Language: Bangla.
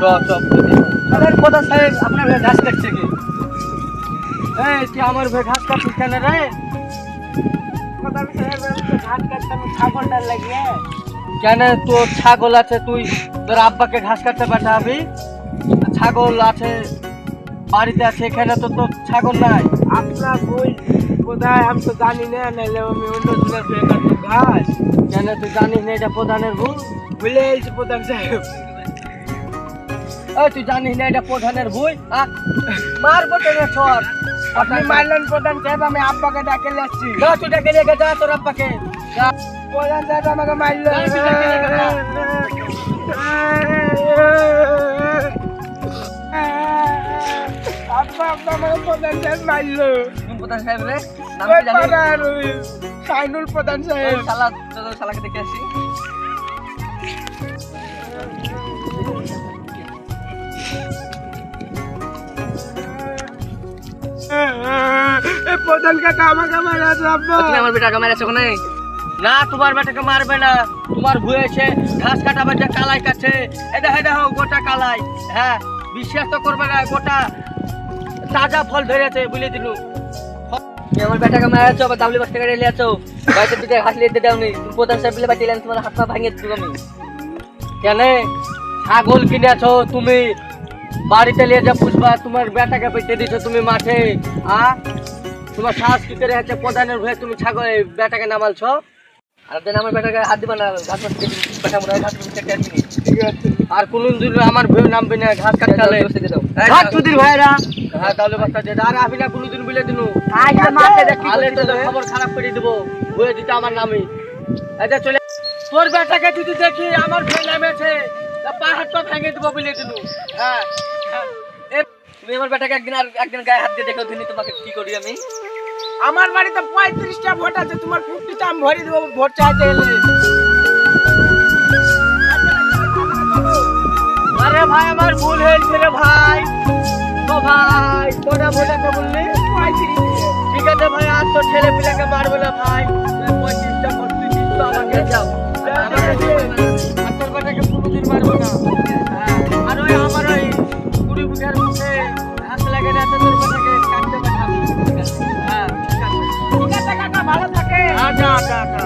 প্রধান সাহেব আপনার ভাই ঘাস কাটছে কি? এই তুই আমার ভাই ঘাস কাটছিস কেন রে? প্রধান সাহেব ঘাস কাটতাম ছাগলটা লাগিয়ে। কেন তোর ছাগল আছে, তুই তোর আব্বাকে ঘাস কাটতে পাঠাবি? ছাগল আছে বাড়িতে আছে, এখানে তো তোর ছাগল নাই। আপনার ভুল কোথায় আমি তো জানি না, নাহলে আমি অন্য জনের হয়ে কাটতাম ঘাস। কেন তুই জানিস না এটা প্রধানের ভুল? ভুলে এসেছি প্রধান সাহেব। এই তুই জানিস না এটা প্রধানের ভুল? মারবো তোরে সর। আপনি মারলেন প্রধান সাহেব, আমি আব্বাকে ডাকে যাচ্ছি। যা তুই ডেকে নিয়ে যা তোর আব্বাকে। যা। প্রধান সাহেব আমাকে মারল। যা, তুই ডেকে নিয়ে যা। আব্বা আমাকে প্রধান সাহেব মারল। কোন প্রধান সাহেব রে? নাম ওই কি জানিস? পাড়ার ওই সাইনুল প্রধান সাহেব। শালাকে দেখে আসি। এই প্রধান কাকা আমাকে মারাছে আব্বা। তুমি আমার বেটাকে মারছো কোনে? না, তোমার বেটাকে মারবে না। তোমার ভুয়েছে ঘাস কাটা বেটা কালাই কাছে। এটা দেখো গোটা কালাই। হ্যাঁ, বিশ্বাস তো করবে না, গোটা তাজা ফল ধরেছে বুঝলে দিলু। তুমি আমার বেটাকে মারাছো, আবার দাবলি বস্তা করে নিয়েছো। বাড়িতে দিতে ঘাস লিয়ে দাওনি। তুমি প্রধান সাহেব বলে বাটিলেন, তোমার হাত পা ভাঙিয়ে দিবো আমি। কেন ছাগল কিনেছো তুমি, বাড়িতে নিয়ে যা পুষবা, তোমার বেটাকে পেটে দিছো তুমি মাঠে। তোমার শ্বাস কি করে আছে প্রধানের ভয়ে তুমি ছাগল বেটাকে নামালছো? আর দেন আমার বেটাকে হাত দিবা না, ঘাস বেটা মনে হয় ঘাস কেটে আসবি। ঠিক আছে। আর কোনদিন আমার ভয়ে নামবে না ঘাস কাটতে হলে। ঘাস তুদির ভাইরা। হ্যাঁ, তাহলে বাচ্চা দে। আর আমি না কোনদিন বলে দিনু। আচ্ছা মারতে দেখি আলে তো খবর খারাপ করে দেবো, ভয়ে দিতে আমার নামে। আচ্ছা চলে তোর বেটাকে যদি দেখি আমার ভয়ে নামেছে, পা হাত পা ভেঙে দেবো বলে দিনু। হ্যাঁ, তুমি আমার বেটাকে একদিন গায়ে হাত দিয়ে দেখো দিনই তোমাকে কি করি আমি। আমার বাড়িতে 35টা ভোট আছে, তোমার 50টা আমি ভরে দেবো ভোট চাইতে এলে। আরে ভাই আমার ভুল হয়েছে রে ভাই। ও ভাই তোরা ভোটাকে বললি 35। ঠিক আছে ভাই, আর তো ছেলে পিলাকে মারবে না ভাই। 35টা ভোট তুই দিস তো আমাকে যাও। আর তোর বেটাকে কোনোদিন মারবো না। হ্যাঁ, আর ওই আমার ওই 20 বিঘার মধ্যে ঘাস লাগে না, তোর বেটাকে কাটতে পাঠাবো। হ্যাঁ, ঠিক আছে। ঠিক আছে কাকা, ভালো থাকে। আচ্ছা আচ্ছা আচ্ছা।